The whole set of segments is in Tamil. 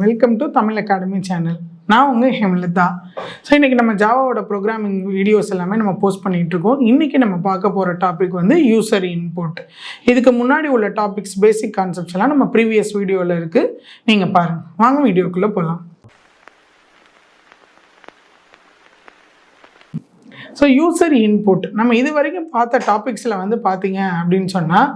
Welcome to Tamil academy channel. நான் உங்கள் ஹேமலதா. ஸோ இன்றைக்கி நம்ம ஜாவாவோட ப்ரோக்ராமிங் வீடியோஸ் எல்லாமே நம்ம போஸ்ட் பண்ணிகிட்ருக்கோம். இன்றைக்கி நம்ம பார்க்க போகிற டாபிக் வந்து யூசர் இன்புட். இதுக்கு முன்னாடி உள்ள டாபிக்ஸ் பேசிக் கான்செப்ட்ஸ் எல்லாம் நம்ம ப்ரீவியஸ் வீடியோவில் இருக்குது, நீங்கள் பாருங்கள். வாங்க வீடியோக்குள்ளே போகலாம். ஸோ யூசர் இன்புட் நம்ம இது வரைக்கும் பார்த்த டாபிக்ஸில் வந்து பார்த்தீங்க அப்படின்னு சொன்னால்,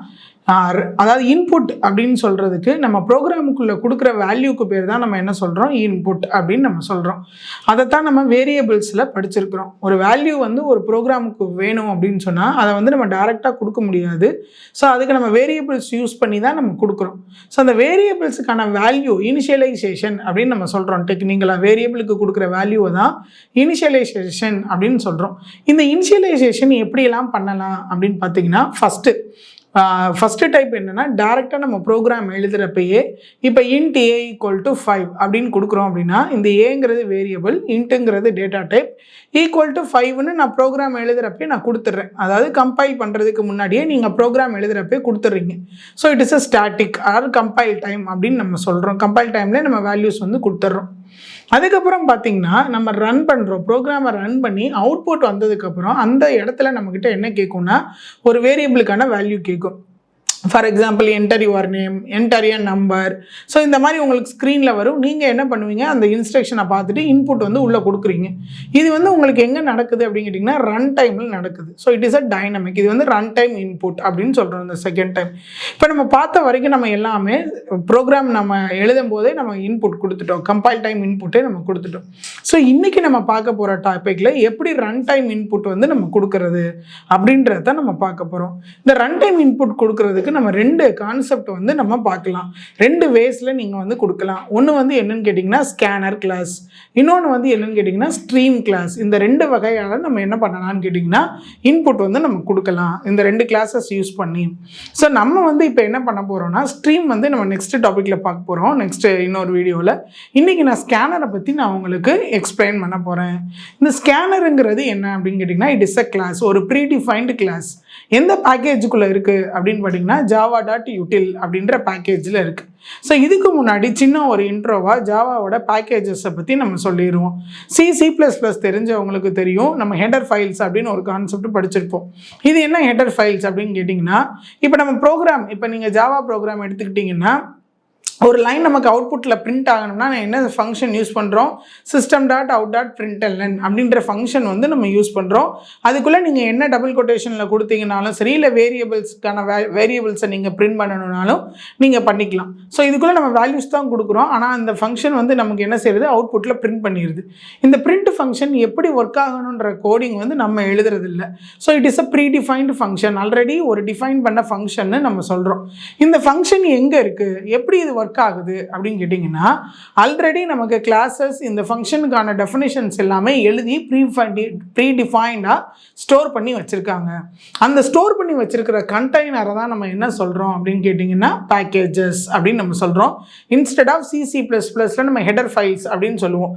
அதாவது இன்புட் அப்படின்னு சொல்கிறதுக்கு நம்ம ப்ரோக்ராமுக்குள்ளே கொடுக்குற வேல்யூக்கு பேர் தான் நம்ம என்ன சொல்கிறோம், இன்புட் அப்படின்னு நம்ம சொல்கிறோம். அதைத்தான் நம்ம வேரியபிள்ஸில் படிச்சிருக்கிறோம். ஒரு வேல்யூ வந்து ஒரு ப்ரோக்ராமுக்கு வேணும் அப்படின்னு சொன்னால் அதை வந்து நம்ம டைரெக்டாக கொடுக்க முடியாது. ஸோ அதுக்கு நம்ம வேரியபிள்ஸ் யூஸ் பண்ணி தான் நம்ம கொடுக்குறோம். ஸோ அந்த வேரியபிள்ஸுக்கான வேல்யூ இனிஷியலைசேஷன் அப்படின்னு நம்ம சொல்கிறோம். டெக்னிக்கலாக வேரியபிளுக்கு கொடுக்குற வேல்யூவை தான் இனிஷியலைசேஷன் அப்படின்னு சொல்கிறோம். இந்த இனிஷியலைசேஷன் எப்படியெல்லாம் பண்ணலாம் அப்படின்னு பார்த்தீங்கன்னா, ஃபஸ்ட்டு டைப் என்னென்னா, டேரெக்டாக நம்ம ப்ரோக்ராம் எழுதுகிறப்பயே இப்போ இன்ட் ஏ ஈக்குவல் டு 5 அப்படின்னு கொடுக்குறோம் அப்படின்னா, இந்த ஏங்கிறது வேரியபிள், இன்ட்டுங்கிறது டேட்டா டைப், ஈக்குவல் டு 5ன்னு நான் ப்ரோக்ராம் எழுதுகிறப்பே நான் கொடுத்துட்றேன். அதாவது கம்பைல் பண்ணுறதுக்கு முன்னாடியே நீங்கள் ப்ரோக்ராம் எழுதுகிறப்பே கொடுத்துட்றீங்க. So it is a static or compile time அப்படின்னு நம்ம சொல்கிறோம். கம்பைல் டைம்லேயே நம்ம வேல்யூஸ் வந்து கொடுத்துட்றோம். அதுக்கப்புறம் பார்த்தீங்கன்னா, நம்ம ரன் பண்ணுறோம், ப்ரோக்ராமை ரன் பண்ணி அவுட்புட் வந்ததுக்கப்புறம் அந்த இடத்துல நம்மக்கிட்ட என்ன கேட்கும்னா, ஒரு வேரியபிளுக்கான வேல்யூ கேட்கும். For example enter your name, enter a number. So இந்த மாதிரி உங்களுக்கு ஸ்க்ரீனில் வரும். நீங்கள் என்ன பண்ணுவீங்க, அந்த இன்ஸ்ட்ரக்ஷனை பார்த்துட்டு இன்புட் வந்து உள்ளே கொடுக்குறீங்க. இது வந்து உங்களுக்கு எங்கே நடக்குது அப்படின்னு கேட்டிங்கன்னா, ரன் டைமில் நடக்குது. So it is a dynamic. இது வந்து ரன் டைம் இன்புட் அப்படின்னு சொல்கிறோம். இந்த செகண்ட் டைம் இப்போ நம்ம பார்த்த வரைக்கும் நம்ம எல்லாமே ப்ரோக்ராம் நம்ம எழுதும் போதே நம்ம இன்புட் கொடுத்துட்டோம், கம்பைல் டைம் இன்புட்டே நம்ம கொடுத்துட்டோம். ஸோ இன்றைக்கி நம்ம பார்க்க போகிற டாப்பிக்கில் எப்படி ரன் டைம் இன்புட் வந்து நம்ம கொடுக்கறது அப்படின்றத நம்ம பார்க்க போகிறோம். இந்த ரன் டைம் இன்புட் கொடுக்கறதுக்கு நம்ம ரெண்டு கான்செப்ட் வந்து நம்ம பார்க்கலாம். ரெண்டு வேஸில் நீங்கள் வந்து கொடுக்கலாம். ஒன்று வந்து என்னன்னு கேட்டிங்கன்னா ஸ்கேனர் கிளாஸ், இன்னொன்று வந்து என்னன்னு கேட்டிங்கன்னா ஸ்ட்ரீம் கிளாஸ். இந்த ரெண்டு வகையால் நம்ம என்ன பண்ணலாம்னு கேட்டிங்கன்னா இன்புட் வந்து நம்ம கொடுக்கலாம் இந்த ரெண்டு கிளாஸஸ் யூஸ் பண்ணி. ஸோ நம்ம வந்து இப்போ என்ன பண்ண போகிறோம்னா, ஸ்ட்ரீம் வந்து நம்ம நெக்ஸ்ட் டாப்பிக்கில் பார்க்க போகிறோம், நெக்ஸ்ட் இன்னொரு வீடியோவில். இன்றைக்கி நான் ஸ்கேனரை பற்றி நான் உங்களுக்கு எக்ஸ்பிளைன் பண்ண போகிறேன். இந்த ஸ்கேனருங்கிறது என்ன அப்படின்னு கேட்டிங்கன்னா, இட் இஸ் அ கிளாஸ், ஒரு ப்ரீடிஃபைன்டு கிளாஸ். எந்த பேக்கேஜுக்குள்ளே இருக்குது அப்படின்னு பார்த்தீங்கன்னா, java.util அப்படின்ற பேக்கேஜில் இருக்குது. ஸோ இதுக்கு முன்னாடி சின்ன ஒரு இன்ட்ரோவாக ஜாவாவோட பேக்கேஜஸை பற்றி நம்ம சொல்லிடுவோம். C++ தெரிஞ்சவங்களுக்கு தெரியும், நம்ம ஹெடர் ஃபைல்ஸ் அப்படின்னு ஒரு கான்செப்ட் படிச்சிருப்போம். இது என்ன ஹெடர் ஃபைல்ஸ் அப்படின்னு கேட்டிங்கன்னா, இப்போ நம்ம ப்ரோக்ராம், இப்போ நீங்கள் ஜாவா ப்ரோக்ராம் எடுத்துக்கிட்டிங்கன்னா, ஒரு லைன் நமக்கு அவுட்புட்டில் பிரிண்ட் ஆகணும்னா நான் என்ன ஃபங்க்ஷன் யூஸ் பண்ணுறோம், system.out.println அப்படின்ற ஃபங்க்ஷன் வந்து நம்ம யூஸ் பண்ணுறோம். அதுக்குள்ளே நீங்கள் என்ன டபுள் கொட்டேஷனில் கொடுத்தீங்கனாலும் சரி, இல்லை வேரியபிள்ஸ்க்கான வேரியபிள்ஸை நீங்கள் பிரிண்ட் பண்ணணுன்னாலும் நீங்கள் பண்ணிக்கலாம். ஸோ இதுக்குள்ளே நம்ம வேல்யூஸ் தான் கொடுக்குறோம், ஆனால் அந்த ஃபங்க்ஷன் வந்து நமக்கு என்ன செய்யுது, அவுட்புட்டில் பிரிண்ட் பண்ணிடுது. இந்த பிரிண்ட் ஃபங்க்ஷன் எப்படி ஒர்க் ஆகணுன்ற கோடிங் வந்து நம்ம எழுதுறதில்ல. So it is a predefined function, already ஒரு டிஃபைன் பண்ண ஃபங்க்ஷன்னு நம்ம சொல்கிறோம். இந்த ஃபங்க்ஷன் எங்கே இருக்குது, எப்படி இது ஒர்க் ஆகுது அப்படின்னு கேட்டிங்கன்னா, ஆல்ரெடி நமக்கு கிளாஸஸ் இந்த ஃபங்க்ஷனுக்கான டெஃபினிஷன்ஸ் எல்லாமே எழுதி ப்ரீடிஃபைண்டாக ஸ்டோர் பண்ணி வச்சுருக்காங்க. அந்த ஸ்டோர் பண்ணி வச்சுருக்கிற கண்டெய்னரை தான் நம்ம என்ன சொல்கிறோம் அப்படின்னு கேட்டிங்கன்னா பேக்கேஜஸ் அப்படின்னு நம்ம சொல்கிறோம். இன்ஸ்டெட் ஆஃப் C++ல நம்ம ஹெடர் ஃபைல்ஸ் அப்படின்னு சொல்லுவோம்.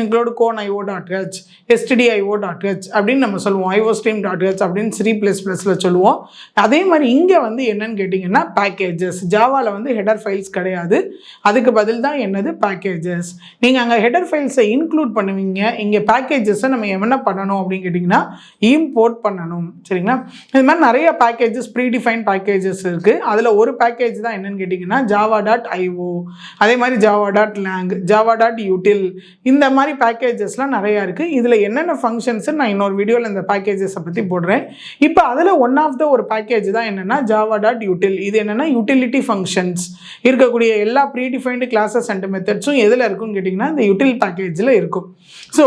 #include conio.h, stdio.h அப்படின்னு நம்ம சொல்லுவோம், iostream.h அப்படின்னு C++ல சொல்லுவோம். அதே மாதிரி இங்கே வந்து என்னன்னு கேட்டிங்கன்னா பேக்கேஜஸ். ஜாவாவில் வந்து ஹெடர் ஃபைல்ஸ் கிடையாது, அதுக்கு பதில் தான் என்னது, பேக்கேஜஸ். நீங்கள் அங்கே ஹெடர் ஃபைல்ஸை இன்க்ளூட் பண்ணுவீங்க, இங்கே பேக்கேஜஸை நம்ம என்ன பண்ணணும் அப்படின்னு கேட்டிங்கன்னா இம்போர்ட் பண்ணணும். சரிங்களா? இது மாதிரி நிறைய பேக்கேஜஸ், ப்ரீடிஃபைன் பேக்கேஜஸ் இருக்குது. அதில் ஒரு பேக்கேஜ் தான் என்னன்னு கேட்டிங்கன்னா java.io, அதே மாதிரி java.lang, java.util, இந்த மாதிரி பேக்கேஜஸ்லாம் நிறையா இருக்குது. இதில் என்னென்ன ஃபங்க்ஷன்ஸ் நான் இன்னொரு வீடியோவில் இந்த பேக்கேஜஸை பற்றி போடுறேன். இப்போ அதில் ஒன் ஆஃப் த ஒரு பேக்கேஜ் தான் என்னென்னா java.util. இது என்னென்னா யூட்டிலிட்டி ஃபங்க்ஷன்ஸ் இருக்கக்கூடிய எல்லா ப்ரீடிஃபைன்டு கிளாஸஸ் அண்ட் மெத்தட்ஸும் எதில் இருக்குன்னு கேட்டிங்கன்னா இந்த யூட்டில் பேக்கேஜில் இருக்கும். ஸோ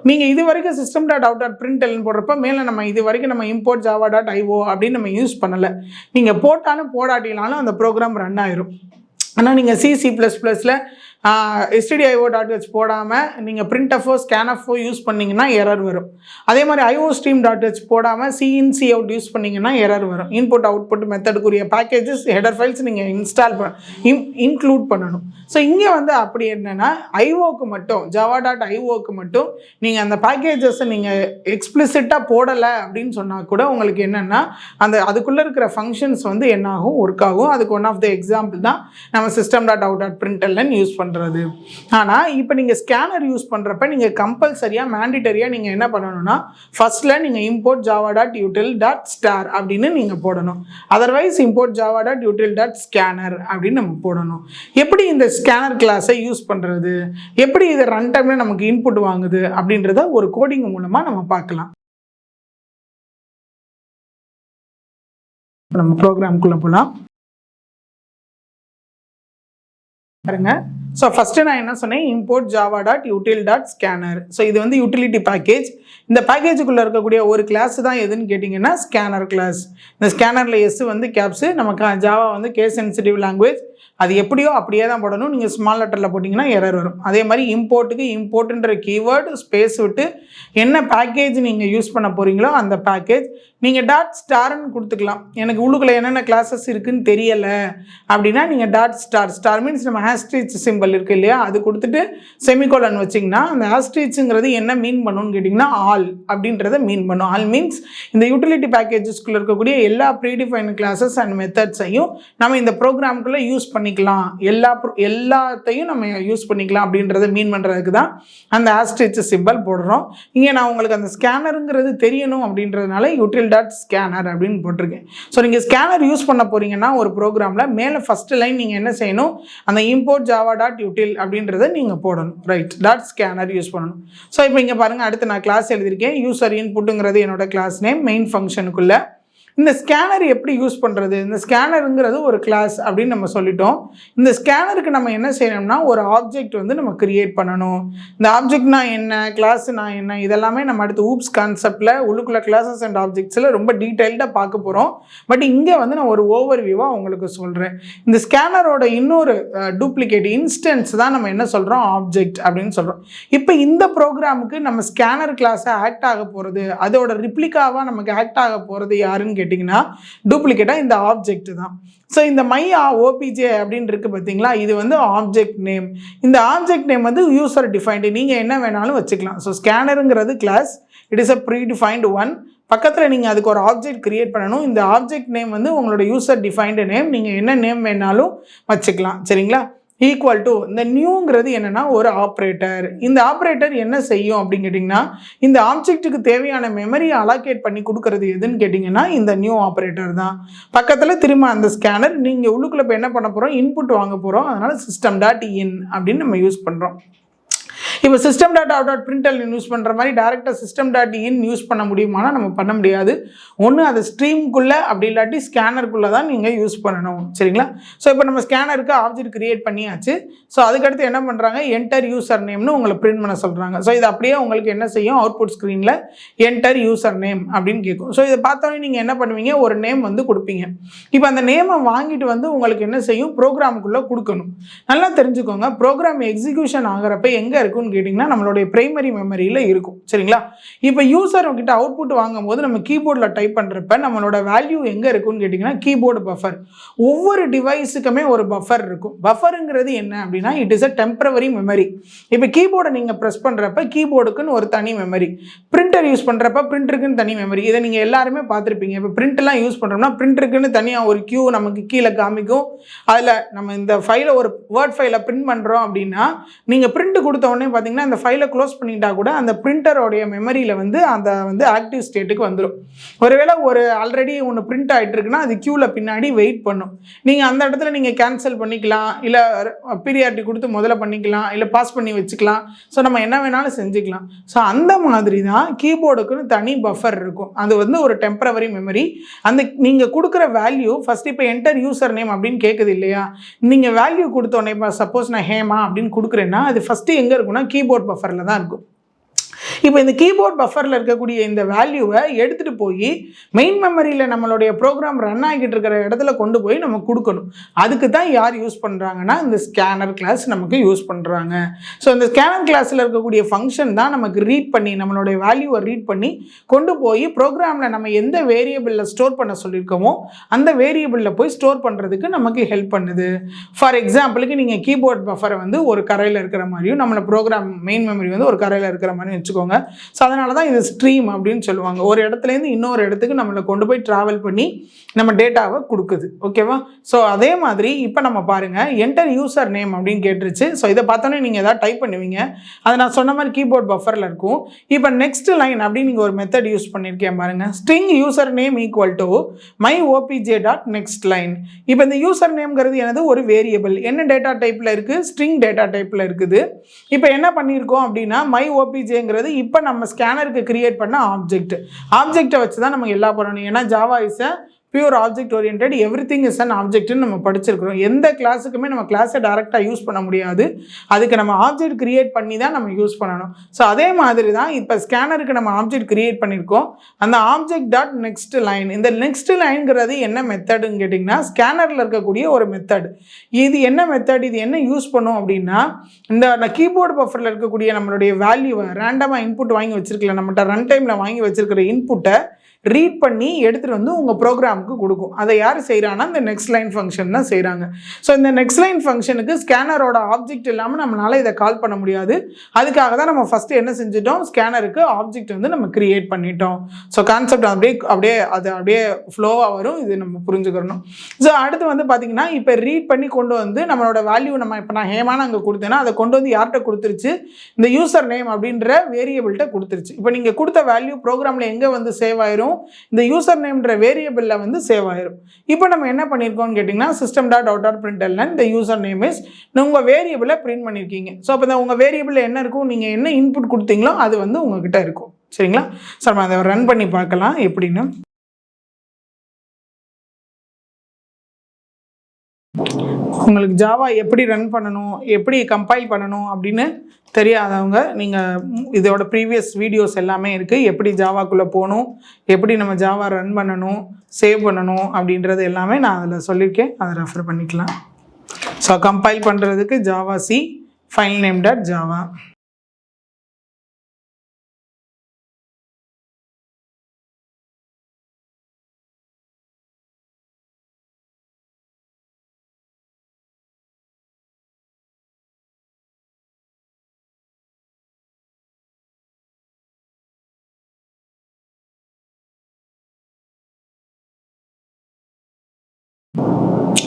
நீங்கள் இது வரைக்கும் system.out.println போடுறப்ப மேலே நம்ம இது வரைக்கும் நம்ம import java.io அப்படின்னு நம்ம யூஸ் பண்ணலை. நீங்கள் போட்டாலும் போடாட்டினாலும் அந்த ப்ரோக்ராம் ரன் ஆயிரும். ஆனால் நீங்கள் C++ல stdio.h போடாமல் நீங்கள் printf scanf யூஸ் பண்ணிங்கன்னா எரர் வரும். அதே மாதிரி iostream.h போடாமல் cin cout யூஸ் பண்ணிங்கன்னா எரர் வரும். இன்புட் அவுட்புட் மெத்தடுக்குரிய பேக்கேஜஸ் ஹெடர் ஃபைல்ஸ் நீங்கள் இன்க்ளூட் பண்ணணும். ஸோ இங்கே வந்து அப்படி என்னென்னா ஐஓக்கு மட்டும் java.ioக்கு மட்டும் நீங்கள் அந்த பேக்கேஜஸை நீங்கள் எக்ஸ்பிளிசிட்டாக போடலை அப்படின்னு சொன்னால் கூட உங்களுக்கு என்னென்னா அந்த அதுக்குள்ளே இருக்கிற ஃபங்க்ஷன்ஸ் வந்து என்னாகும், ஒர்க் ஆகும். அதுக்கு ஒன் ஆஃப் த எக்ஸாம்பிள் தான் நம்ம system.out.println யூஸ் பண்ணுறோம். பண்ணுறது. ஆனால் இப்போ நீங்கள் ஸ்கேனர் யூஸ் பண்ணுறப்ப நீங்கள் கம்பல்சரியாக மேண்டிட்டரியாக நீங்கள் என்ன பண்ணணும்னா ஃபஸ்ட்டில் நீங்கள் import java.util.star அப்படின்னு நீங்கள் போடணும். அதர்வைஸ் import java.util.scanner அப்படின்னு நம்ம போடணும். எப்படி இந்த ஸ்கேனர் கிளாஸை யூஸ் பண்ணுறது, எப்படி இதை ரன் டைமில் நமக்கு இன்புட் வாங்குது அப்படின்றத ஒரு கோடிங் மூலமாக நம்ம பார்க்கலாம். நம்ம ப்ரோக்ராம்குள்ளே போகலாம் பாருங்க. ஸோ ஃபஸ்ட்டு நான் என்ன சொன்னேன், import java.util.scanner. ஸோ இது வந்து யூட்டிலிட்டி பேக்கேஜ். இந்த பேக்கேஜுக்குள்ளே இருக்கக்கூடிய ஒரு கிளாஸ் தான் எதுன்னு கேட்டிங்கன்னா ஸ்கேனர் கிளாஸ். இந்த ஸ்கேனரில் எஸ் வந்து கேப்ஸு, நமக்கு ஜாவா வந்து கேஸ் சென்சிட்டிவ் லாங்குவேஜ். அது எப்படியோ அப்படியே தான் போடணும். நீங்கள் ஸ்மால் லெட்டரில் போட்டிங்கன்னா எரர் வரும். அதே மாதிரி இம்போர்ட்டுக்கு இம்போர்ட்டுன்ற கீவேர்டு ஸ்பேஸ் விட்டு என்ன பேக்கேஜ் நீங்கள் யூஸ் பண்ண போகிறீங்களோ அந்த பேக்கேஜ் நீங்கள் டாட் ஸ்டார்னு கொடுத்துக்கலாம். எனக்கு உள்ளுக்குள்ளே என்னென்ன கிளாஸஸ் இருக்குதுன்னு தெரியலை அப்படின்னா நீங்கள் டாட் ஸ்டார், ஸ்டார் மீன்ஸ் நம்ம ஆஸ்ட்ரிச் சிம்பிள் இருக்குது இல்லையா, அது கொடுத்துட்டு செமிகோலன் வச்சிங்கன்னா அந்த ஆஸ்ட்ரிச்சுங்கிறது என்ன மீன் பண்ணுன்னு கேட்டிங்கன்னா ஆல் அப்படின்றத மீன் பண்ணும். ஆல் மீன்ஸ் இந்த யூட்டிலிட்டி பேக்கேஜஸ்குள்ளே இருக்கக்கூடிய எல்லா ப்ரீடிஃபைன் கிளாஸஸ் அண்ட் மெத்தட்ஸையும் நம்ம இந்த ப்ரோக்ராம்குள்ளே யூஸ் பண்ணிக்கலாம். எல்லாத்தையும் நம்ம யூஸ் பண்ணிக்கலாம் அப்படின்றத மீன் பண்ணுறதுக்கு தான் அந்த ஆஸ்ட்ரிச் சிம்பிள் போடுறோம். இங்கே நான் உங்களுக்கு அந்த ஸ்கேனருங்கிறது தெரியணும் அப்படின்றதுனால util.scanner அப்படின்னு போட்டிருக்கேன். ஸோ நீங்கள் ஸ்கேனர் யூஸ் பண்ண போகிறீங்கன்னா ஒரு ப்ரோக்ராமில் மேலே ஃபஸ்ட்டு லைன் நீங்கள் என்ன செய்யணும், அந்த import java.util அப்படின்றத நீங்கள் போடணும். ரைட், .scanner யூஸ் பண்ணணும். ஸோ இப்போ இங்கே பாருங்கள், அடுத்து நான் கிளாஸ் எழுதியிருக்கேன். யூசர் இன்புட்டுங்கிறது என்னோட கிளாஸ் நேம். மெயின் ஃபங்க்ஷனுக்குள்ளே இந்த ஸ்கேனர் எப்படி யூஸ் பண்ணுறது, இந்த ஸ்கேனருங்கிறது ஒரு கிளாஸ் அப்படின்னு நம்ம சொல்லிட்டோம். இந்த ஸ்கேனருக்கு நம்ம என்ன செய்யணும்னா ஒரு ஆப்ஜெக்ட் வந்து நம்ம கிரியேட் பண்ணணும். இந்த ஆப்ஜெக்ட்னா என்ன, கிளாஸ்னா என்ன, இதெல்லாமே நம்ம அடுத்து ஊப்ஸ் கான்செப்டில் உள்ளுக்குள்ள கிளாஸஸ் அண்ட் ஆப்ஜெக்ட்ஸில் ரொம்ப டீட்டெயில்டாக பார்க்க போகிறோம். பட் இங்கே வந்து நான் ஒரு ஓவர்வியூவாக உங்களுக்கு சொல்கிறேன். இந்த ஸ்கேனரோட இன்னொரு டூப்ளிகேட் இன்ஸ்டன்ஸ் தான் நம்ம என்ன சொல்கிறோம், ஆப்ஜெக்ட் அப்படின்னு சொல்கிறோம். இப்போ இந்த ப்ரோக்ராமுக்கு நம்ம ஸ்கேனர் கிளாஸை ஆக்ட் ஆக போகிறது, அதோட ரிப்ளிகாவாக நமக்கு ஆக்ட் ஆக போகிறது யாருன்னு கேட்டிங்கன்னா டூப்ளிகேட்டாக இந்த ஆப்ஜெக்ட் தான். ஸோ இந்த மை ஓபிஜே அப்படின்னு இருக்குது பார்த்தீங்களா, இது வந்து ஆப்ஜெக்ட் நேம். இந்த ஆப்ஜெக்ட் நேம் வந்து யூசர் டிஃபைன்டு, நீங்கள் என்ன வேணாலும் வச்சுக்கலாம். ஸோ ஸ்கேனருங்கிறது class, it is a predefined one. பக்கத்தில் நீங்கள் அதுக்கு ஒரு ஆப்ஜெக்ட் கிரியேட் பண்ணணும். இந்த ஆப்ஜெக்ட் நேம் வந்து உங்களோட யூசர் டிஃபைன்டு நேம், நீங்கள் என்ன நேம் வேணாலும் வச்சுக்கலாம். சரிங்களா? ஈக்குவல் டு இந்த நியூங்கிறது என்னென்னா ஒரு ஆப்ரேட்டர். இந்த ஆப்ரேட்டர் என்ன செய்யும் அப்படின்னு கேட்டிங்கன்னா இந்த ஆப்ஜெக்ட்டுக்கு தேவையான மெமரியை அலோகேட் பண்ணி கொடுக்கறது எதுன்னு கேட்டிங்கன்னா இந்த நியூ ஆப்ரேட்டர் தான். பக்கத்தில் திரும்ப அந்த ஸ்கேனர், நீங்கள் உள்ளுக்குள்ளே இப்போ என்ன பண்ண போகிறோம், இன்புட் வாங்க போகிறோம். அதனால் system.in அப்படின்னு நம்ம யூஸ் பண்ணுறோம். இப்போ system.out.println யூஸ் பண்ணுற மாதிரி டேரெக்டாக system.in யூஸ் பண்ண முடியுமானா நம்ம பண்ண முடியாது. ஒன்று அது ஸ்ட்ரீம்குள்ளே, அப்படி இல்லாட்டி ஸ்கேனருக்குள்ளே தான் நீங்கள் யூஸ் பண்ணணும். சரிங்களா? ஸோ இப்போ நம்ம ஸ்கேனருக்கு ஆப்ஜெக்ட் கிரியேட் பண்ணியாச்சு. ஸோ அதுக்கடுத்து என்ன பண்ணுறாங்க, என்டர் யூசர் நேம்னு உங்களை பிரிண்ட் பண்ண சொல்கிறாங்க. ஸோ இது அப்படியே உங்களுக்கு என்ன செய்யும், அவுட்புட் ஸ்க்ரீனில் என்டர் யூசர் நேம் அப்படின்னு கேட்கும். ஸோ இதை பார்த்தோன்னே நீங்கள் என்ன பண்ணுவீங்க, ஒரு நேம் வந்து கொடுப்பீங்க. இப்போ அந்த நேமை வாங்கிட்டு வந்து உங்களுக்கு என்ன செய்யும், ப்ரோக்ராமுக்குள்ளே கொடுக்கணும். நல்லா தெரிஞ்சுக்கோங்க, ப்ரோக்ராம் எக்ஸிக்யூஷன் ஆகிறப்ப எங்கே இருக்குன்னு கேட்டிங்கன்னா நம்மளுடைய பிரைமரி மெமரியில் இருக்கும். சரிங்களா? இப்போ யூசர் கிட்ட அவுட்புட் வாங்கும்போது நம்ம கீபோர்டில் டைப் பண்ணுறப்ப நம்மளோட வேல்யூ எங்கே இருக்குன்னு கேட்டிங்கன்னா கீபோர்டு பஃபர். ஒவ்வொரு டிவைஸுக்குமே ஒரு பஃபர் இருக்கும். பஃபருங்கிறது என்ன அப்படின்னா it is a temporary memory. இப்போ கீபோர்டை நீங்கள் ப்ரெஸ் பண்ணுறப்ப கீபோர்டுக்குன்னு ஒரு தனி மெமரி, பிரிண்டர் யூஸ் பண்ணுறப்ப பிரிண்டருக்குன்னு தனி மெமரி. இதை நீங்கள் எல்லாருமே பார்த்துருப்பீங்க. இப்போ பிரிண்ட்லாம் யூஸ் பண்ணுறோம்னா பிரிண்டருக்குன்னு தனியாக ஒரு கியூ நமக்கு கீழே காமிக்கும். அதில் நம்ம இந்த ஃபைலை ஒரு வேர்ட் ஃபைலை பிரிண்ட் பண்ணுறோம் அப்படின்னா நீங்கள் பிரிண்ட் கொடுத்த உடனே பார்த்தீங்கன்னா இந்த ஃபைலை க்ளோஸ் பண்ணிட்டா கூட அந்த பிரிண்டரோடைய மெமரியில் வந்து அந்த வந்து ஆக்டிவ் ஸ்டேட்டுக்கு வந்துடும். ஒருவேளை ஒரு ஆல்ரெடி ஒன்று பிரிண்ட் ஆகிட்டு இருக்குன்னா அது கியூவில் பின்னாடி வெயிட் பண்ணும். நீங்கள் அந்த இடத்துல நீங்கள் கேன்சல் பண்ணிக்கலாம், இல்லை பீரியாரிட்டி கொடுத்து முதல்ல பண்ணிக்கலாம், இல்லை பாஸ் பண்ணி வச்சுக்கலாம். ஸோ நம்ம என்ன வேணாலும் செஞ்சுக்கலாம். ஸோ அந்த மாதிரி தான் கீபோர்டுக்குன்னு தனி பஃபர் இருக்கும். அது வந்து ஒரு டெம்பரவரி மெமரி. அந்த நீங்கள் கொடுக்குற வேல்யூ ஃபஸ்ட் இப்போ என்டர் யூசர் நேம் அப்படின்னு கேட்குது இல்லையா, நீங்கள் வேல்யூ கொடுத்தோன்னே இப்போ சப்போஸ் நான் ஹேமா அப்படின்னு கொடுக்குறேன்னா அது ஃபஸ்ட்டு எங்கே இருக்குன்னா கீபோர்ட் பஃபரில் தான் இருக்கும். இப்போ இந்த கீபோர்ட் பஃபரில் இருக்கக்கூடிய இந்த வேல்யூவை எடுத்துகிட்டு போய் மெயின் மெமரியில் நம்மளுடைய ப்ரோக்ராம் ரன் ஆகிட்டு இருக்கிற இடத்துல கொண்டு போய் நம்ம கொடுக்கணும். அதுக்கு தான் யார் யூஸ் பண்ணுறாங்கன்னா இந்த ஸ்கேனர் கிளாஸ் நமக்கு யூஸ் பண்ணுறாங்க. ஸோ இந்த ஸ்கேனர் கிளாஸில் இருக்கக்கூடிய ஃபங்க்ஷன் தான் நமக்கு ரீட் பண்ணி நம்மளுடைய வேல்யூவை ரீட் பண்ணி கொண்டு போய் ப்ரோக்ராமில் நம்ம எந்த வேரியபிளில் ஸ்டோர் பண்ண சொல்லியிருக்கோமோ அந்த வேரியபிளில் போய் ஸ்டோர் பண்ணுறதுக்கு நமக்கு ஹெல்ப் பண்ணுது. ஃபார் எக்ஸாம்பிளுக்கு நீங்கள் கீபோர்ட் பஃபரை வந்து ஒரு கரையில் இருக்கிற மாதிரியும் நம்மளோட ப்ரோக்ராம் மெயின் மெமரி வந்து ஒரு கரையில் இருக்கிற மாதிரி வச்சுக்கோங்க. பார்த்துக்கோங்க. ஸோ அதனால தான் இது ஸ்ட்ரீம் அப்படின்னு சொல்லுவாங்க. ஒரு இடத்துலேருந்து இன்னொரு இடத்துக்கு நம்மளை கொண்டு போய் ட்ராவல் பண்ணி நம்ம டேட்டாவை கொடுக்குது. ஓகேவா? ஸோ அதே மாதிரி இப்போ நம்ம பாருங்கள், என்டர் யூசர் நேம் அப்படின்னு கேட்டுருச்சு. ஸோ இதை பார்த்தோன்னே நீங்கள் எதாவது டைப் பண்ணுவீங்க. அதை நான் சொன்ன மாதிரி கீபோர்ட் பஃபரில் இருக்கும். இப்போ நெக்ஸ்ட் லைன் அப்படின்னு நீங்கள் ஒரு மெத்தட் யூஸ் பண்ணியிருக்கேன் பாருங்கள். String user name equal to my OBJ dot next line. இப்போ இந்த யூசர் நேம்ங்கிறது எனது ஒரு வேரியபிள். என்ன டேட்டா டைப்பில் இருக்குது? ஸ்ட்ரிங் டேட்டா டைப்பில் இருக்குது. இப்போ என்ன பண்ணியிருக்கோம் அப்படின்னா, மை ஓபிஜேங்கிறது இப்போ நம்ம ஸ்கேனருக்கு கிரியேட் பண்ண ஆப்ஜெக்டை வச்சு தான் நம்ம எல்லாம் பண்ணணும். ஏன்னா Java is a pure object oriented, everything is an ஆப்ஜெக்ட்னு நம்ம படிச்சிருக்கிறோம். எந்த கிளாஸுக்குமே நம்ம கிளாஸை டைரெக்டாக யூஸ் பண்ண முடியாது. அதுக்கு நம்ம ஆப்ஜெக்ட் கிரியேட் பண்ணி தான் நம்ம யூஸ் பண்ணணும். ஸோ அதே மாதிரி தான் இப்போ ஸ்கேனருக்கு நம்ம ஆப்ஜெக்ட் கிரியேட் பண்ணியிருக்கோம். அந்த ஆப்ஜெக்ட் டாட் நெக்ஸ்ட் லைன். இந்த நெக்ஸ்ட் லைன்ங்கிறது என்ன மெத்தடுன்னு கேட்டிங்கன்னா, ஸ்கேனரில் இருக்கக்கூடிய ஒரு மெத்தட். இது என்ன மெத்தட்? இது என்ன யூஸ் பண்ணும் அப்படின்னா, இந்த கீபோர்டு பஃபரில் இருக்கக்கூடிய நம்மளுடைய வேல்யூவை ரேண்டமாக இன்புட் வாங்கி வச்சிருக்கல, நம்மகிட்ட ரன் டைமில் வாங்கி வச்சிருக்கிற இன்புட்டை ரீட் பண்ணி எடுத்துகிட்டு வந்து உங்கள் ப்ரோக்ராமுக்கு கொடுக்கும். அதை யார் செய்கிறாங்கன்னா இந்த நெக்ஸ்ட் லைன் ஃபங்க்ஷன் தான் செய்கிறாங்க. ஸோ இந்த நெக்ஸ்ட் லைன் ஃபங்க்ஷனுக்கு ஸ்கேனரோட ஆப்ஜெக்ட் இல்லாமல் நம்மளால் இதை கால் பண்ண முடியாது. அதுக்காக தான் நம்ம ஃபஸ்ட்டு என்ன செஞ்சிட்டோம், ஸ்கேனருக்கு ஆப்ஜெக்ட் வந்து நம்ம கிரியேட் பண்ணிட்டோம். ஸோ கான்செப்ட் அப்படியே ஃப்ளோவாக வரும். இது நம்ம புரிஞ்சுக்கிறணும். ஸோ அடுத்து வந்து பார்த்திங்கன்னா, இப்போ ரீட் பண்ணி கொண்டு வந்து நம்மளோட வேல்யூ நம்ம இப்போ நான் ஹேமான அங்கே கொடுத்தேன்னா அதை கொண்டு வந்து யார்கிட்ட கொடுத்துருச்சு? இந்த யூசர் நேம் அப்படின்ற வேரியபிள்கிட்ட கொடுத்துருச்சு. இப்போ நீங்கள் கொடுத்த வேல்யூ ப்ரோக்ராமில் எங்கே வந்து சேவ் ஆயிரும்? இந்த யூசர் நேம்ன்ற வேரியபிள்ல வந்து சேவ் ஆயிரும். இப்போ நம்ம என்ன பண்ணியிருக்கோம்னு கேட்டிங்கன்னா, சிஸ்டம் டாட் அவுட் டாட் பிரிண்டல்ல இந்த யூசர் நேம் இஸ் உங்கள் வேரியபிளை பிரிண்ட் பண்ணியிருக்கீங்க. ஸோ அப்போ இந்த உங்கள் வேரியபிளில் என்ன இருக்கும், நீங்கள் என்ன இன்புட் கொடுத்தீங்களோ அது வந்து உங்ககிட்ட இருக்கும். சரிங்களா? ஸோ நம்ம அதை ரன் பண்ணி பார்க்கலாம் எப்படின்னு. உங்களுக்கு ஜாவா எப்படி ரன் பண்ணணும், எப்படி கம்பைல் பண்ணணும் அப்படின்னு தெரியாதவங்க நீங்கள் இதோட ப்ரீவியஸ் வீடியோஸ் எல்லாமே இருக்குது. எப்படி ஜாவாக்குள்ளே போகணும், எப்படி நம்ம ஜாவா ரன் பண்ணணும், சேவ் பண்ணணும் அப்படின்றது எல்லாமே நான் அதில் சொல்லியிருக்கேன். அதை ரெஃபர் பண்ணிக்கலாம். ஸோ கம்பைல் பண்ணுறதுக்கு Java C file name dot Java.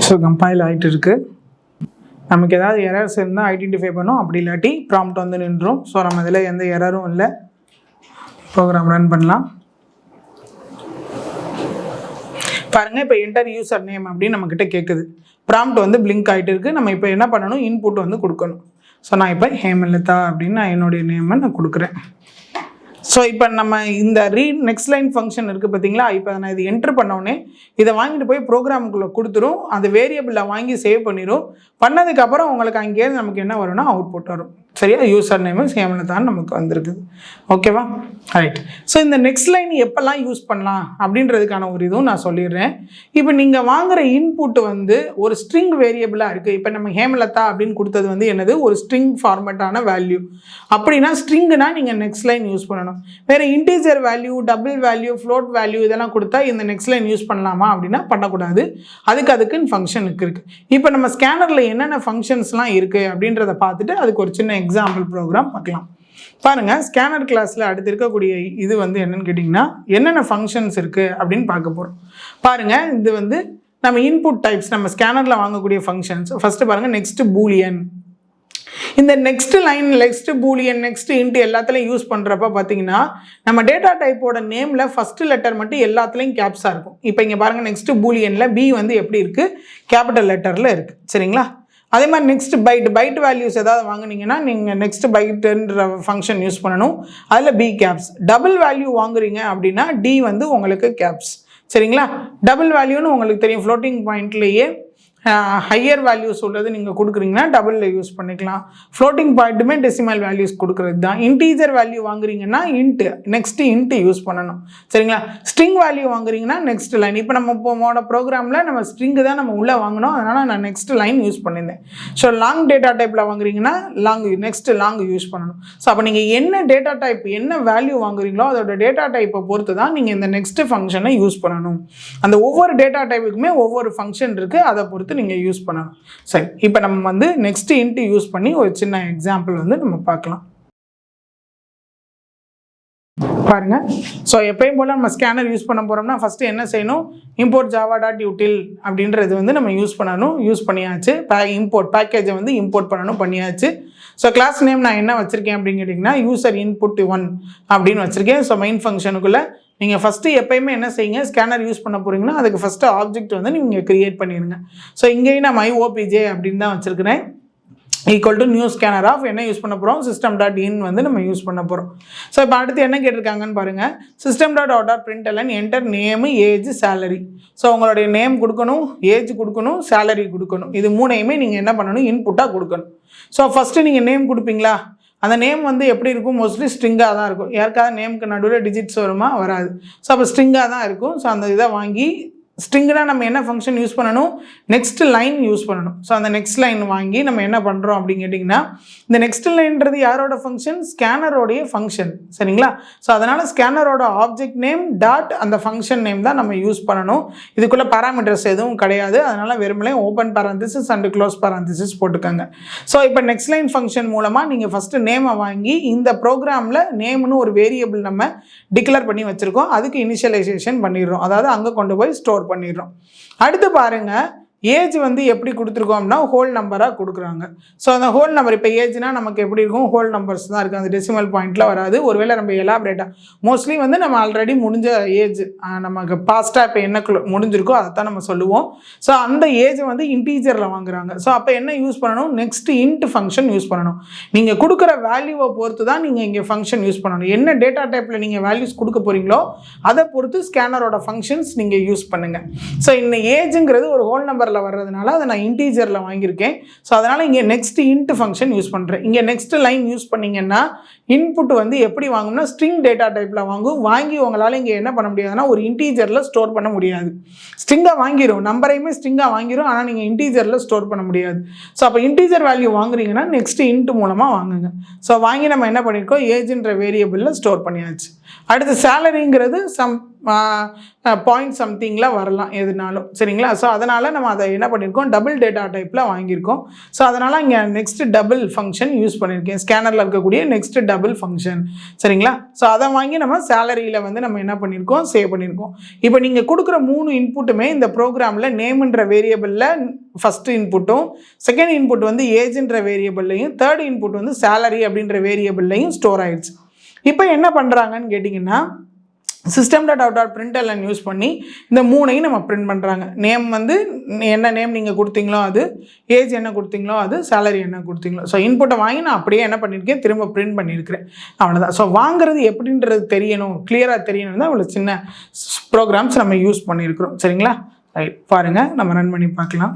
So compile ஆகிட்டு இருக்குது. நமக்கு ஏதாவது எரர்ஸ் இருந்தால் ஐடென்டிஃபை பண்ணோம், அப்படி இல்லாட்டி ப்ராம்ப்ட் வந்து நின்றும். ஸோ நம்ம இதில் எந்த எரரும் இல்லை. ப்ரோக்ராம் ரன் பண்ணலாம். பாருங்கள், இப்போ என்டர் யூசர் நேம் அப்படின்னு நம்மக்கிட்ட கேட்குது. ப்ராம்ப்ட் வந்து பிளிங்க் ஆகிட்டு இருக்குது. நம்ம இப்போ என்ன பண்ணணும், இன்புட் வந்து கொடுக்கணும். ஸோ நான் இப்போ ஹேமலதா அப்படின்னு நான் என்னுடைய நேமை நான் கொடுக்குறேன். ஸோ இப்போ நம்ம இந்த நெக்ஸ்ட் லைன் ஃபங்க்ஷன் இருக்குது பார்த்தீங்களா, இப்போ நான் இது என்ட்ரு பண்ணோடனே இதை வாங்கிட்டு போய் ப்ரோக்ராமுக்குள்ளே கொடுத்துரும். அந்த வேரியபிளில் வாங்கி சேவ் பண்ணிடும். பண்ணதுக்கப்புறம் உங்களுக்கு அங்கேயிருந்து நமக்கு என்ன வரும்னா அவுட்புட் வரும். சரியா? யூசர் நேமு ஹேமலதான் நமக்கு வந்திருக்குது. ஓகேவா? ரைட். ஸோ இந்த நெக்ஸ்ட் லைன் எப்போல்லாம் யூஸ் பண்ணலாம் அப்படின்றதுக்கான ஒரு இதுவும் நான் சொல்லிடுறேன். இப்போ நீங்கள் வாங்குகிற இன்புட் வந்து ஒரு ஸ்ட்ரிங் வேரியபிளாக இருக்குது. இப்போ நம்ம ஹேமலதா அப்படின்னு கொடுத்தது வந்து என்னது, ஒரு ஸ்ட்ரிங் ஃபார்மேட்டான வேல்யூ. அப்படின்னா ஸ்ட்ரிங்குனா நீங்கள் நெக்ஸ்ட் லைன் யூஸ் பண்ணணும். வேறு integer value, double value, float value இதெல்லாம் கொடுத்தா இந்த நெக்ஸ்ட் லைன் யூஸ் பண்ணலாமா அப்படின்னா பண்ணக்கூடாது. அதுக்குன்னு ஃபங்க்ஷனுக்கு இருக்குது. இப்போ நம்ம ஸ்கேனரில் என்னென்ன ஃபங்க்ஷன்ஸ்லாம் இருக்குது அப்படின்றத பார்த்துட்டு அதுக்கு ஒரு சின்ன எக்ஸாம்பிள் ப்ரோக்ராம் பார்க்கலாம். பாருங்கள், ஸ்கேனர் கிளாஸில் அடுத்து இருக்கக்கூடிய இது வந்து என்னென்னு கேட்டிங்கன்னா, என்னென்ன ஃபங்க்ஷன்ஸ் இருக்குது அப்படின்னு பார்க்க போகிறோம். பாருங்கள், இது வந்து நம்ம இன்புட் டைப்ஸ், நம்ம ஸ்கேனரில் வாங்கக்கூடிய ஃபங்க்ஷன்ஸ். ஃபஸ்ட்டு பாருங்கள், நெக்ஸ்ட் பூலியன். இந்த next line, next Boolean, next int எல்லாத்துலையும் யூஸ் பண்ணுறப்ப பார்த்தீங்கன்னா, நம்ம டேட்டா டைப்போட நேமில் ஃபஸ்ட்டு லெட்டர் மட்டும் எல்லாத்துலேயும் கேப்ஸாக இருக்கும். இப்போ இங்கே பாருங்கள், நெக்ஸ்ட் பூலியனில் பி வந்து எப்படி இருக்குது, கேபிட்டல் லெட்டரில் இருக்குது. சரிங்களா? அதே மாதிரி நெக்ஸ்ட் பைட் வேல்யூஸ் ஏதாவது வாங்குனீங்கன்னா நீங்கள் நெக்ஸ்ட் பைட்டுன்ற ஃபங்க்ஷன் யூஸ் பண்ணணும். அதில் பி கேப்ஸ். டபுள் வேல்யூ வாங்குறீங்க அப்படின்னா டி வந்து உங்களுக்கு கேப்ஸ். சரிங்களா? டபுள் வேல்யூன்னு உங்களுக்கு தெரியும், ஃப்ளோட்டிங் பாயிண்ட்லேயே ஹையர் வேல்யூஸ் உள்ளது நீங்கள் கொடுக்குறீங்கன்னா டபுளில் யூஸ் பண்ணிக்கலாம். ஃப்ளோட்டிங் பாயிண்ட்டுமே டெசிமல் வேல்யூஸ் கொடுக்குறது தான். இன்டீஜர் வேல்யூ வாங்குறீங்கன்னா நெக்ஸ்ட்டு இன்ட்டு யூஸ் பண்ணணும். சரிங்களா? ஸ்ட்ரிங் வேல்யூ வாங்குறீங்கன்னா நெக்ஸ்ட் லைன். இப்போ நம்ம போன ப்ரோக்ராமில் நம்ம ஸ்ட்ரிங்கு தான் நம்ம உள்ளே வாங்கினோம், அதனால் நான் நெக்ஸ்ட் லைன் யூஸ் பண்ணியிருந்தேன். ஸோ லாங் டேட்டா டைப்பில் வாங்குறீங்கன்னா நெக்ஸ்ட் லாங் யூஸ் பண்ணணும். ஸோ அப்போ நீங்கள் என்ன டேட்டா டைப், என்ன வேல்யூ வாங்குறீங்களோ அதோட டேட்டா டைப்பை பொறுத்து தான் நீங்கள் இந்த நெக்ஸ்ட் ஃபங்க்ஷனை யூஸ் பண்ணணும். அந்த ஒவ்வொரு டேட்டா டைப்புக்குமே ஒவ்வொரு ஃபங்க்ஷன் இருக்குது, அதை பொறுத்து நீங்கள் யூஸ் பண்ணணும். சரி, இப்போ நம்ம வந்து நெக்ஸ்ட் இன்ட் யூஸ் பண்ணி ஒரு சின்ன எக்ஸாம்பிள் வந்து நம்ம பார்க்கலாம். பாருங்கள். ஸோ எப்பயும் போல் நம்ம ஸ்கேனர் யூஸ் பண்ண போகிறோம்னா ஃபஸ்ட்டு என்ன செய்யணும், இம்போர்ட் java.util அப்படின்றது வந்து நம்ம யூஸ் பண்ணணும். யூஸ் பண்ணியாச்சு. இம்போர்ட் பேக்கேஜை வந்து இம்போர்ட் பண்ணணும், பண்ணியாச்சு. ஸோ கிளாஸ் நேம் நான் என்ன வச்சுருக்கேன் அப்படின்னு கேட்டிங்கன்னா யூசர் இன்புட் 1 அப்படின்னு வச்சுருக்கேன். ஸோ மெயின் ஃபங்க்ஷனுக்குள்ளே நீங்கள் ஃபஸ்ட்டு எப்போயுமே என்ன செய்யுங்க, ஸ்கேனர் யூஸ் பண்ண போகிறீங்கன்னா அதுக்கு ஃபஸ்ட்டு ஆப்ஜெக்ட் வந்து நீங்கள் க்ரியேட் பண்ணிடுங்க. ஸோ இங்கேயும் நான் myopj அப்படின்னு தான் வச்சுருக்கிறேன். Equal to new scanner of என்ன யூஸ் பண்ண போகிறோம், system.in வந்து நம்ம யூஸ் பண்ண போகிறோம். ஸோ இப்போ அடுத்து என்ன கேட்டிருக்காங்கன்னு பாருங்கள், system.out.println enter name age salary. So உங்களுடைய நேம் கொடுக்கணும், ஏஜ் கொடுக்கணும், சேலரி கொடுக்கணும். இது மூணையுமே நீங்கள் என்ன பண்ணணும், இன்புட்டாக கொடுக்கணும். ஸோ ஃபஸ்ட்டு நீங்கள் நேம் கொடுப்பீங்களா, அந்த நேம் வந்து எப்படி இருக்கும், மோஸ்ட்லி ஸ்ட்ரிங்காக தான் இருக்கும். யாருக்காவது நேமுக்கு நடுவில் டிஜிட்ஸ் வருமா, வராது. ஸோ அப்போ ஸ்ட்ரிங்காக தான் இருக்கும். ஸோ அந்த இதை வாங்கி ஸ்ட்ரிங்னா நம்ம என்ன ஃபங்க்ஷன் யூஸ் பண்ணணும், நெக்ஸ்ட் லைன் யூஸ் பண்ணணும். ஸோ அந்த நெக்ஸ்ட் லைன் வாங்கி நம்ம என்ன பண்ணுறோம் அப்படின்னு கேட்டிங்கன்னா, இந்த நெக்ஸ்ட் லைன்றது யாரோட ஃபங்க்ஷன், ஸ்கேனரோடைய ஃபங்க்ஷன். சரிங்களா? ஸோ அதனால் ஸ்கேனரோட ஆப்ஜெக்ட் நேம் டாட் அந்த ஃபங்க்ஷன் நேம் தான் நம்ம யூஸ் பண்ணணும். இதுக்குள்ளே பேராமீட்டர்ஸ் எதுவும் கிடையாது. அதனால் வெறுமனே ஓப்பன் பேரந்திசிஸ் அண்ட் க்ளோஸ் பேரந்திசிஸ் போட்டுக்கோங்க. ஸோ இப்போ நெக்ஸ்ட் லைன் ஃபங்க்ஷன் மூலமாக நீங்கள் ஃபஸ்ட்டு நேமை வாங்கி இந்த ப்ரோக்ராமில் நேம்னு ஒரு வேரியபிள் நம்ம டிக்ளேர் பண்ணி வச்சுருக்கோம். அதுக்கு இனிஷியலைசேஷன் பண்ணிடுறோம். அதாவது அங்கே கொண்டு போய் ஸ்டோர் பண்ணிடுறோம். அடுத்து பாருங்க, ஏஜ் வந்து எப்படி கொடுத்துருக்கோம்னா ஹோல் நம்பராக கொடுக்குறாங்க. ஸோ அந்த ஹோல் நம்பர் இப்போ ஏஜ்னா நமக்கு எப்படி இருக்கும், ஹோல் நம்பர்ஸ் தான் இருக்குது, அந்த டெசிமல் பாயிண்ட்டில் வராது. ஒருவேளை நம்ம எலாபரேட்டாக மோஸ்ட்லி வந்து நம்ம ஆல்ரெடி முடிஞ்ச ஏஜ் நமக்கு பாஸ்ட்டாக இப்போ என்ன முடிஞ்சிருக்கோ அதை தான் நம்ம சொல்லுவோம். ஸோ அந்த ஏஜை வந்து இன்டீஜரில் வாங்குறாங்க. ஸோ அப்போ என்ன யூஸ் பண்ணணும், நெக்ஸ்ட் இன்ட் ஃபங்க்ஷன் யூஸ் பண்ணணும். நீங்கள் கொடுக்குற வேல்யூவை பொறுத்து தான் நீங்கள் இங்கே ஃபங்க்ஷன் யூஸ் பண்ணணும். என்ன டேட்டா டைப்பில் நீங்கள் வேல்யூஸ் கொடுக்க போகிறீங்களோ அதை பொறுத்து ஸ்கேனரோட ஃபங்க்ஷன்ஸ் நீங்கள் யூஸ் பண்ணுங்கள். ஸோ இந்த ஏஜுங்கிறது ஒரு ஹோல் நம்பர் வர்றதுனால அதை நான் இன்டீஜரில் வாங்கியிருக்கேன். ஸோ அதனால் இங்கே நெக்ஸ்ட் இன்ட் ஃபங்க்ஷன் யூஸ் பண்ணுறேன். இங்கே நெக்ஸ்ட் லைன் யூஸ் பண்ணிங்கன்னா இன்புட் வந்து எப்படி வாங்கும்னா ஸ்ட்ரிங் டேட்டா டைப்பில் வாங்கி உங்களால் இங்கே என்ன பண்ண முடியாதுன்னா ஒரு இன்டீஜரில் ஸ்டோர் பண்ண முடியாது. ஸ்ட்ரிங்காக வாங்கிடும், நம்பரையுமே ஸ்ட்ரிங்காக வாங்கிடும், ஆனால் நீங்கள் இன்டீஜரில் ஸ்டோர் பண்ண முடியாது. ஸோ அப்போ இன்டீஜர் வேல்யூ வாங்குறீங்கன்னா நெக்ஸ்ட் இன்ட் மூலமாக வாங்குங்க. ஸோ வாங்கி நம்ம என்ன பண்ணியிருக்கோம், ஏஜ்ன்ற வேரியபிளில் ஸ்டோர் பண்ணியாச்சு. அடுத்து சேலரிங்கிறது பாயிண்ட் சம்திங்கில் வரலாம் எதுனாலும். சரிங்களா? ஸோ அதனால் நம்ம அதை என்ன பண்ணியிருக்கோம், டபுள் டேட்டா டைப்பில் வாங்கியிருக்கோம். ஸோ அதனால் இங்கே நெக்ஸ்ட் டபுள் ஃபங்க்ஷன் யூஸ் பண்ணியிருக்கேன், ஸ்கேனரில் இருக்கக்கூடிய நெக்ஸ்ட் டபுள் ஃபங்க்ஷன். சரிங்களா? ஸோ அதை வாங்கி நம்ம சேலரியில் வந்து நம்ம என்ன பண்ணியிருக்கோம், சேவ் பண்ணியிருக்கோம். இப்போ நீங்கள் கொடுக்குற 3 இன்புட்டுமே இந்த ப்ரோக்ராமில் நேம்ன்ற வேரியபிளில் ஃபஸ்ட்டு இன்புட்டும், செகண்ட் இன்புட் வந்து ஏஜ்ன்ற வேரியபிள்லையும், தேர்ட் இன்புட் வந்து சேலரி அப்படின்ற வேரியபிள்லையும் ஸ்டோர் ஆயிடுச்சு. இப்போ என்ன பண்ணுறாங்கன்னு கேட்டிங்கன்னா system.out.println யூஸ் பண்ணி இந்த 3ஐயும் நம்ம பிரிண்ட் பண்ணுறாங்க. நேம் வந்து என்ன நேம் நீங்கள் கொடுத்தீங்களோ அது, ஏஜ் என்ன கொடுத்தீங்களோ அது, சேலரி என்ன கொடுத்தீங்களோ. ஸோ இன்புட்டை வாங்கி நான் அப்படியே என்ன பண்ணியிருக்கேன், திரும்ப பிரிண்ட் பண்ணியிருக்கிறேன். அவ்வளோதான். ஸோ வாங்குறது எப்படின்றது தெரியணும், கிளியராக தெரியணும் தான் இவ்வளோ சின்ன ப்ரோக்ராம்ஸ் நம்ம யூஸ் பண்ணியிருக்கிறோம். சரிங்களா? ரைட், பாருங்கள், நம்ம ரன் பண்ணி பார்க்கலாம்.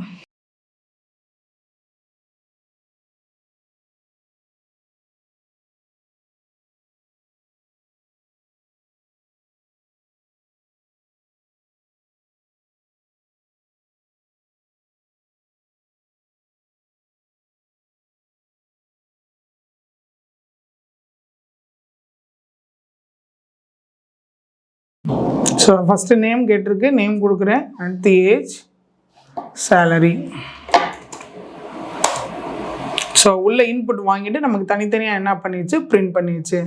ஸோ ஃபஸ்ட்டு நேம் கேட்டிருக்கு, நேம் கொடுக்குறேன். அடுத்து ஏஜ், சேலரி. ஸோ உள்ள இன்புட் வாங்கிட்டு நமக்கு தனித்தனியாக என்ன பண்ணிடுச்சு, பிரிண்ட் பண்ணிடுச்சு.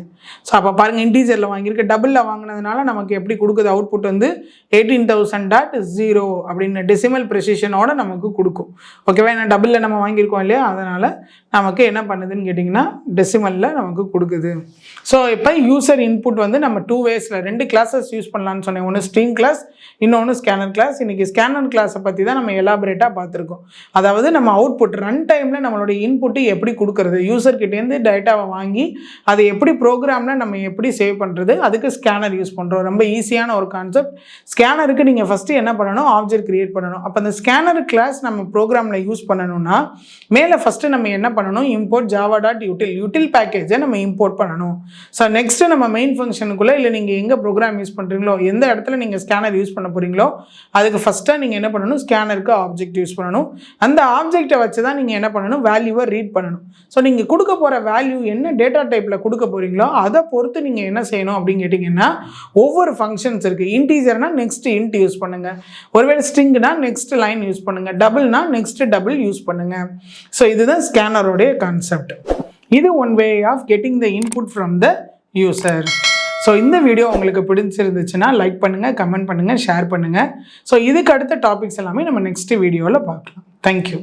ஸோ அப்போ பாருங்கள், இன்டீஜரில் வாங்கியிருக்கு, டபுளில் வாங்கினதுனால நமக்கு எப்படி கொடுக்குது, அவுட்புட் வந்து 18,000.0 அப்படின்னு டெசிமல் ப்ரெசிஷனோட நமக்கு கொடுக்கும். ஓகேவா? ஏன்னா டபுளில் நம்ம வாங்கியிருக்கோம் இல்லையா, அதனால் நமக்கு என்ன பண்ணுதுன்னு கேட்டிங்கன்னா டெசிமலில் நமக்கு கொடுக்குது. ஸோ இப்போ யூசர் இன்புட் வந்து நம்ம 2 வேஸில் 2 கிளாஸஸ் யூஸ் பண்ணலான்னு சொன்னேன். ஒன்று ஸ்ட்ரிங் கிளாஸ், இன்னொன்று ஸ்கேனர் கிளாஸ். இன்றைக்கி ஸ்கேனர் கிளாஸை பற்றி தான் நம்ம எலாபரேட்டாக பார்த்துருக்கோம். அதாவது நம்ம அவுட்புட் ரன் டைமில் நம்மளுடைய இன்புட்டு எப்படி கொடுக்குறது, யூசர்கிட்டேருந்து டேட்டாவை வாங்கி அதை எப்படி ப்ரோக்ராமில் நம்ம எப்படி சேவ் பண்ணுறது, அதுக்கு ஸ்கேனர் யூஸ் பண்ணுறோம். ரொம்ப ஈஸியான ஒரு கான்செப்ட். ஸ்கேனருக்கு நீங்கள் ஃபஸ்ட்டு என்ன பண்ணணும், ஆப்ஜெக்ட் க்ரியேட் பண்ணணும். அப்போ அந்த ஸ்கேனர் கிளாஸ் நம்ம ப்ரோக்ராமில் யூஸ் பண்ணணும்னா மேலே ஃபஸ்ட்டு நம்ம என்ன பண்ணணும், இம்போர்ட் java.util யூட்டில் பேக்கேஜை நம்ம இம்போர்ட் பண்ணணும். ஸோ நெக்ஸ்ட்டு நம்ம மெயின் ஃபங்க்ஷனுக்குள்ளே இல்லை நீங்கள் எங்கே ப்ரோக்ராம் யூஸ் பண்ணுறீங்களோ, எந்த இடத்துல நீங்கள் ஸ்கேனர் யூஸ் பண்ண போகிறீங்களோ அதுக்கு ஃபஸ்ட்டாக நீங்கள் என்ன பண்ணணும், ஸ்கேனருக்கு ஆப்ஜெக்ட் யூஸ் பண்ணணும். அந்த ஆப்ஜெக்டை வச்சு தான் நீங்கள் என்ன பண்ணணும், வேல்யூவை ரீட் பண்ணணும். ஸோ நீங்கள் கொடுக்க போகிற வேல்யூ என்ன டேட்டா டைப்பில் கொடுக்க போகிறீங்களோ அதை பொறுத்து நீங்கள் என்ன செய்யணும் அப்படின்னு கேட்டிங்கன்னா ஒவ்வொரு ஃபங்க்ஷன்ஸ் இருக்குது. இன்டீஜர்னா நெக்ஸ்ட் இன்ட் யூஸ் பண்ணுங்கள், ஒருவேளை ஸ்ட்ரிங்னா நெக்ஸ்ட் லைன் யூஸ் பண்ணுங்கள், டபுள்னா நெக்ஸ்ட் டபுள் யூஸ் பண்ணுங்கள். ஸோ இதுதான் ஸ்கேனரோடைய கான்செப்ட். இது one way of getting the input from the user. So so இந்த வீடியோ உங்களுக்கு பிடிச்சிருந்துச்சுன்னா லைக் பண்ணுங்கள், கமெண்ட் பண்ணுங்கள், ஷேர் பண்ணுங்கள். ஸோ இதுக்கு அடுத்த டாபிக்ஸ் எல்லாமே நம்ம நெக்ஸ்ட் வீடியோவில் பார்க்கலாம். தேங்க்யூ.